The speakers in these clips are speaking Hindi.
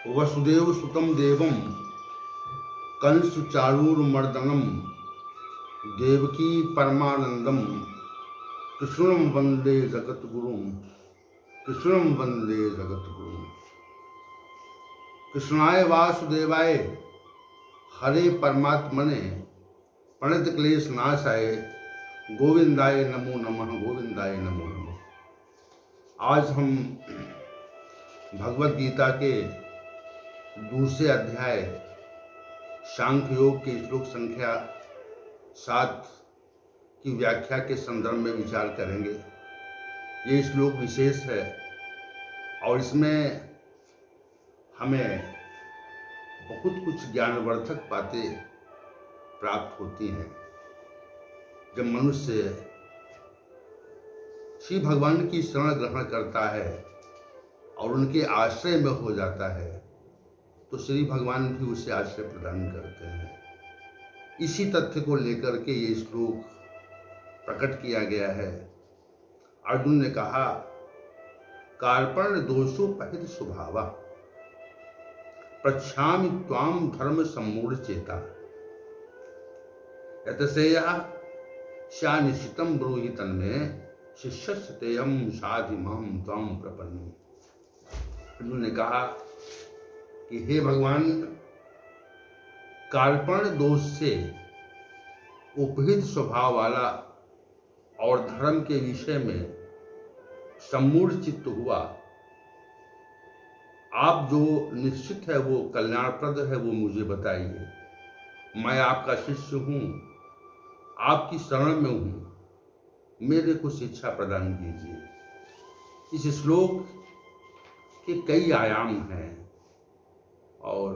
वसुदेव सुतम देवम कंस चारूरमर्दनम देवकी परमानंदम कृष्णम वंदे जगत गुरुम कृष्णम वंदे जगत गुरुम। कृष्णाय वासुदेवाय हरे परमात्मने प्रणत क्लेश नाशाय गोविंदाय नमो नमः गोविंदाय नमो नमः। आज हम भगवत गीता के दूसरे अध्याय सांख्य योग के श्लोक संख्या 7 की व्याख्या के संदर्भ में विचार करेंगे। ये श्लोक विशेष है और इसमें हमें बहुत कुछ ज्ञानवर्धक बातें प्राप्त होती हैं। जब मनुष्य श्री भगवान की शरण ग्रहण करता है और उनके आश्रय में हो जाता है तो श्री भगवान भी उसे आश्रय प्रदान करते हैं। इसी तथ्य को लेकर के ये श्लोक प्रकट किया गया है। अर्जुन ने कहा, कार्पण्य दोषोपहित स्वभावा प्रच्छामि त्वाम धर्म सम्मूढ़ चेता यतसेया श्या निश्चितम ब्रूहि तन्मे शिष्यस्य तेयम साधिमाम त्वाम प्रपन्नम। अर्जुन ने कहा कि हे भगवान, कार्पण्य दोष से उपहित स्वभाव वाला और धर्म के विषय में सम्मूढ़ चित्त हुआ आप जो निश्चित है वो कल्याणप्रद है वो मुझे बताइए। मैं आपका शिष्य हूँ, आपकी शरण में हूँ, मेरे को शिक्षा प्रदान कीजिए। इस श्लोक के कई आयाम हैं और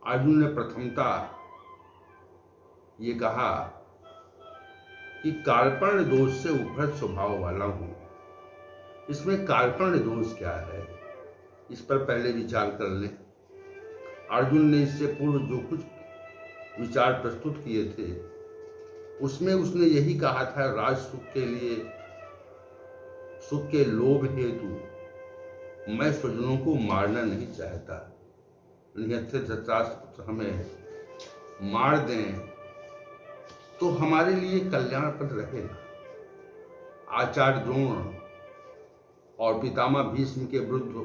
अर्जुन ने प्रथमता ये कहा कि कार्पण्य दोष से उपहत स्वभाव वाला हूं। इसमें कार्पण्य दोष क्या है, इस पर पहले विचार कर लें। अर्जुन ने इससे पूर्व जो कुछ विचार प्रस्तुत किए थे उसमें उसने यही कहा था, राज सुख के लिए, सुख के लोभ हेतु मैं स्वजनों को मारना नहीं चाहता। निहत्थे धृतराष्ट्र हमें मार दें तो हमारे लिए कल्याणप्रद रहेगा। आचार्य द्रोण और पितामह भीष्म के विरुद्ध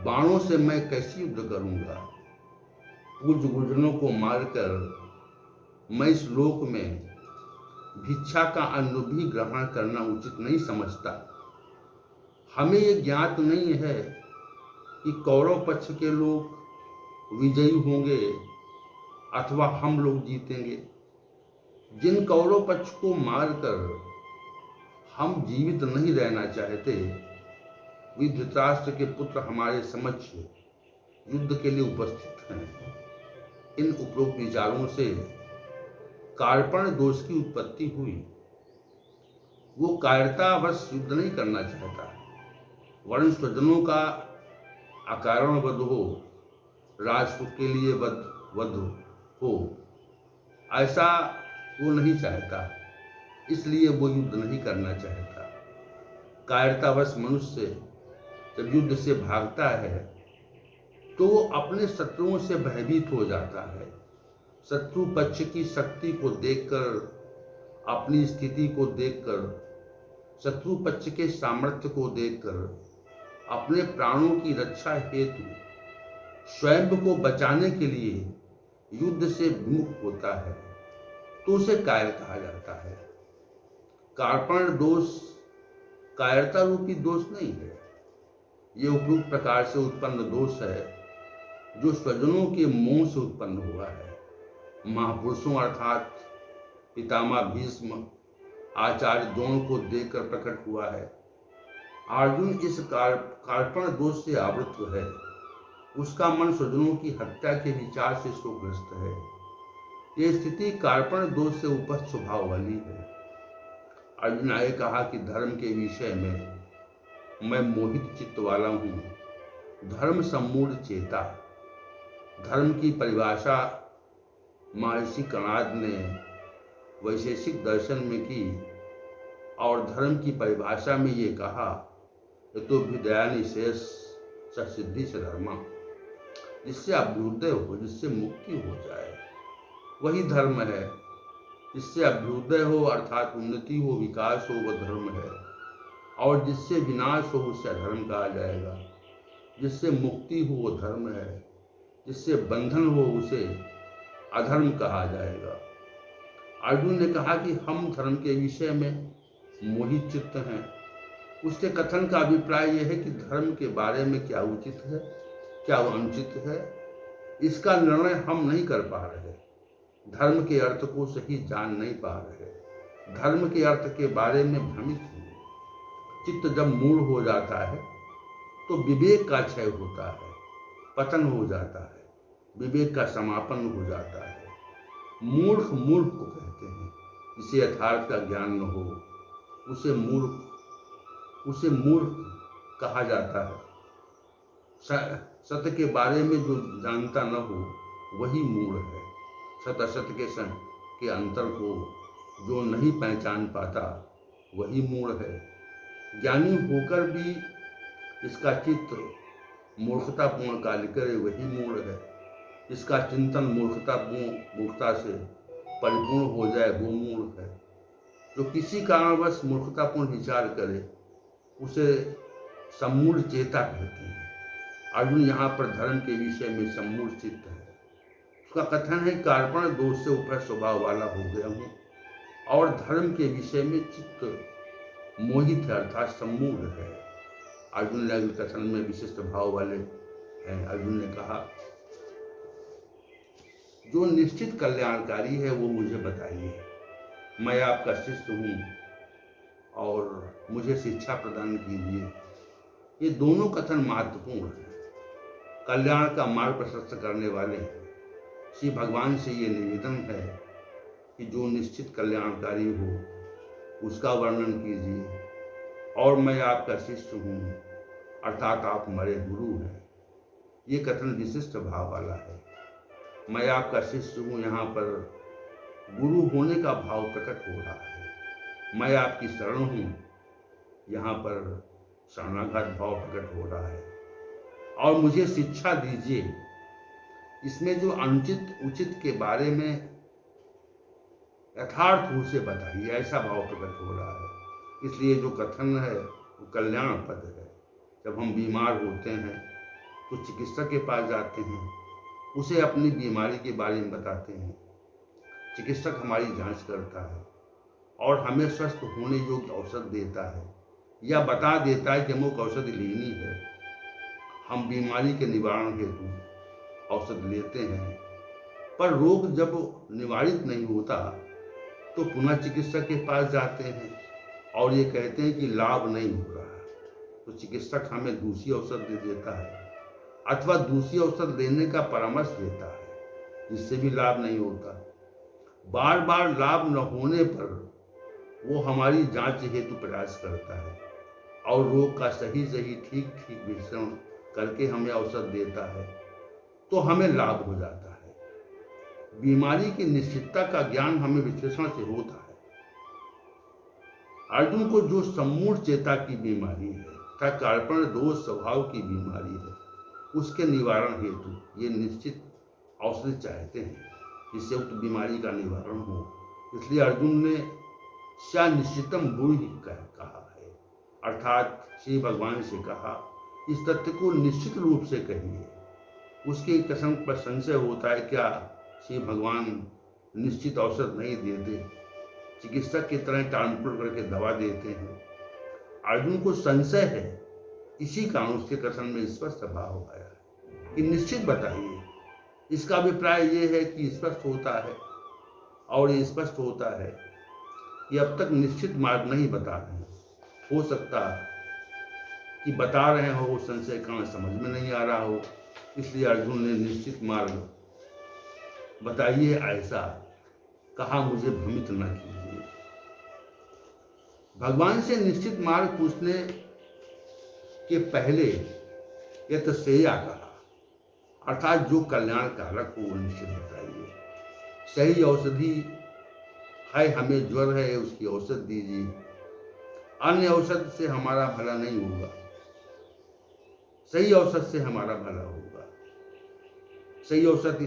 बाणों से मैं कैसे युद्ध करूंगा। पूज्य गुरुजनों को मारकर मैं इस लोक में भिक्षा का अन्न भी ग्रहण करना उचित नहीं समझता। हमें ये ज्ञात नहीं है कि कौरव पक्ष के लोग विजयी होंगे अथवा हम लोग जीतेंगे। जिन कौरव पक्ष को मारकर हम जीवित नहीं रहना चाहते, वे धृतराष्ट्र के पुत्र हमारे समक्ष युद्ध के लिए उपस्थित हैं। इन उपरोक्त विचारों से कार्पण्य दोष की उत्पत्ति हुई। वो कायरतावश युद्ध नहीं करना चाहता, वरन स्वजनों का अकारण वध हो, राजसुख के लिए वध हो, ऐसा वो नहीं चाहता, इसलिए वो युद्ध नहीं करना चाहता। कायरतावश मनुष्य जब युद्ध से भागता है तो वो अपने शत्रुओं से भयभीत हो जाता है। शत्रु पक्ष की शक्ति को देखकर, अपनी स्थिति को देखकर, शत्रु पक्ष के सामर्थ्य को देखकर अपने प्राणों की रक्षा हेतु स्वयं को बचाने के लिए युद्ध से विमुख होता है तो उसे कायर कहा जाता है। कार्पण्य दोष कायरता रूपी दोष नहीं है। ये उपयुक्त प्रकार से उत्पन्न दोष है जो स्वजनों के मोह से उत्पन्न हुआ है। महापुरुषों अर्थात पितामह भीष्म, आचार्य द्रोण को देखकर प्रकट हुआ है। अर्जुन इस कार्पण्य दोष से आवृत है। उसका मन स्वजनों की हत्या के विचार से शोकग्रस्त है। ये स्थिति कार्पण्य दोष से उपस्थ स्वभाव वाली है। अर्जुन ने कहा कि धर्म के विषय में मैं मोहित चित्त वाला हूँ, धर्म सम्मूढ़ चेता। धर्म की परिभाषा महर्षि कणाद ने वैशेषिक दर्शन में की और धर्म की परिभाषा में ये कहा कि तो विद्यानि शेष सिद्धि से धर्मा, जिससे अभ्युदय हो, जिससे मुक्ति हो जाए, वही धर्म है। जिससे अभ्युदय हो अर्थात उन्नति हो, विकास हो, वह धर्म है। और जिससे विनाश हो उसे अधर्म कहा जाएगा। जिससे मुक्ति हो वो धर्म है, जिससे बंधन हो उसे अधर्म कहा जाएगा। अर्जुन ने कहा कि हम धर्म के विषय में मोहित चित्त हैं। उसके कथन का अभिप्राय यह है कि धर्म के बारे में क्या उचित है, क्या अनुचित है, इसका निर्णय हम नहीं कर पा रहे। धर्म के अर्थ को सही जान नहीं पा रहे। धर्म के अर्थ के बारे में भ्रमित हुए। चित्त जब मूढ़ हो जाता है तो विवेक का क्षय होता है, पतन हो जाता है, विवेक का समापन हो जाता है। मूर्ख मूर्ख को कहते हैं। जिसे यथार्थ का ज्ञान न हो उसे मूर्ख कहा जाता है। सत्य के बारे में जो जानता न हो वही मूढ़ है। सत असत्य के अंतर को जो नहीं पहचान पाता वही मूढ़ है। ज्ञानी होकर भी इसका चित्त मूर्खतापूर्ण कार्य करे वही मूढ़ है। इसका चिंतन मूर्खता से परिपूर्ण हो जाए वो मूर्ख है। जो किसी कारणवश मूर्खतापूर्ण विचार करे उसे सम्मूढ़ चेता कहते हैं। अर्जुन यहाँ पर धर्म के विषय में सम्मूढ़ चित्त है। उसका कथन है कार्पण दोष से ऊपर स्वभाव वाला हो गया हूँ और धर्म के विषय में चित्त मोहित है अर्थात सम्मूढ़ है। अर्जुन ने अगले कथन में विशिष्ट भाव वाले हैं। अर्जुन ने कहा जो निश्चित कल्याणकारी है वो मुझे बताइए। मैं आपका शिष्य हूँ और मुझे शिक्षा प्रदान कीजिए। ये दोनों कथन महत्वपूर्ण हैं। कल्याण का मार्ग प्रशस्त करने वाले हैं। श्री भगवान से ये निवेदन है कि जो निश्चित कल्याणकारी हो उसका वर्णन कीजिए। और मैं आपका शिष्य हूँ अर्थात आप हमारे गुरु हैं। ये कथन विशिष्ट भाव वाला है। मैं आपका शिष्य हूँ, यहाँ पर गुरु होने का भाव प्रकट हो रहा है। मैं आपकी शरण हूँ, यहाँ पर शरणागत भाव प्रकट हो रहा है। और मुझे शिक्षा दीजिए। इसमें जो अनुचित उचित के बारे में यथार्थ रूप से बताइए, ऐसा भाव प्रकट हो रहा है। इसलिए जो कथन है वो कल्याण पद है। जब हम बीमार होते हैं तो चिकित्सक के पास जाते हैं, उसे अपनी बीमारी के बारे में बताते हैं। चिकित्सक हमारी जांच करता है और हमें स्वस्थ होने योग्य औषध देता है या बता देता है कि अमुक औषधि लेनी है। हम बीमारी के निवारण हेतु औषध लेते हैं, पर रोग जब निवारित नहीं होता तो पुनः चिकित्सक के पास जाते हैं और ये कहते हैं कि लाभ नहीं हो रहा। तो चिकित्सक हमें दूसरी औषध दे देता है अथवा दूसरी औषध लेने का परामर्श देता है, जिससे भी लाभ नहीं होता। बार बार लाभ न होने पर वो हमारी जांच हेतु प्रयास करता है और रोग का सही ठीक विश्लेषण करके हमें औषध देता है, तो हमें लाभ हो जाता है। बीमारी की निश्चितता का ज्ञान हमें विश्लेषण से होता है। अर्जुन को जो सम्मूढ़ चेता की बीमारी है तथा कार्पण दोष स्वभाव की बीमारी है, उसके निवारण हेतु ये निश्चित औषधि चाहते हैं जिससे उक्त बीमारी का निवारण हो। इसलिए अर्जुन ने सा निश्चितम ब्रूहि कहा है, अर्थात श्री भगवान से कहा इस तथ्य को निश्चित रूप से कहिए। उसके कथन पर संशय होता है, क्या श्री भगवान निश्चित औषध नहीं देते, चिकित्सक की तरह टालमटोल करके दवा देते हैं। अर्जुन को संशय है, इसी कारण उसके कथन में स्पष्ट भाव आया कि निश्चित बताइए। इसका अभिप्राय ये है कि स्पष्ट होता है और ये स्पष्ट होता है कि अब तक निश्चित मार्ग नहीं बता रहे हैं। हो सकता कि बता रहे हो संशय कारण समझ में नहीं आ रहा हो, इसलिए अर्जुन ने निश्चित मार्ग बताइए ऐसा कहा, मुझे भ्रमित न कीजिए। भगवान से निश्चित मार्ग पूछने के पहले यतसेया कहा, अर्थात जो कल्याण कारक हो वो निश्चित बताइए। सही औषधि है, हमें ज्वर है उसकी औषध दीजिए, अन्य औषध से हमारा भला नहीं होगा, सही औषध से हमारा भला होगा। सही औषधि,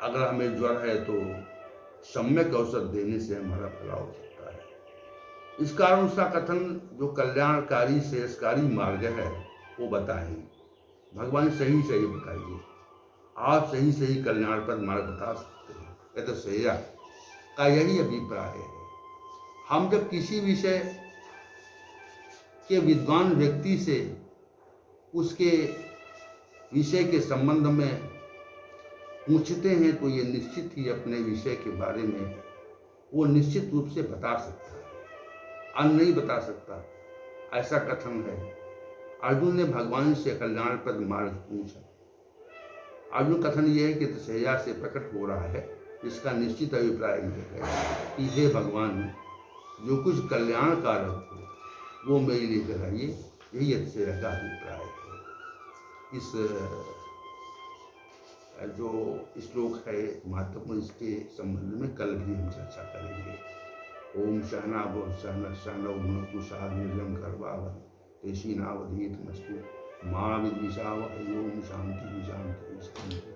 अगर हमें ज्वर है तो सम्यक औषध देने से हमारा भला हो सकता है। इस कारण उसका कथन जो कल्याणकारी श्रेयस्कारी मार्ग है वो बताएं। भगवान सही सही बताइए, आप सही सही कल्याणप्रद मार्ग बता सकते हैं। यह तो श्रेया का यही अभिप्राय है। हम जब किसी विषय के विद्वान व्यक्ति से उसके विषय के संबंध में पूछते हैं तो ये निश्चित ही अपने विषय के बारे में वो निश्चित रूप से बता सकता है, अन्य नहीं बता सकता, ऐसा कथन है। अर्जुन ने भगवान से कल्याणप्रद मार्ग पूछा। अर्जुन कथन ये है कि तसैया से प्रकट हो रहा है, इसका निश्चित अभिप्राय यह है कि हे भगवान, जो कुछ कल्याणकारक हो वो मेरे लिए कराइए, यही तसैया का अभिप्राय है। इस जो श्लोक है महत्वपूर्ण, इसके संबंध में कल भी हम चर्चा करेंगे। ओम सहना बोल सहना सहनौ भुनक्तु सह वीर्यं कर्वावहै तेजस्विनावधीतमस्तु मा विद्विषावहै। ओम शांति शांति शांति।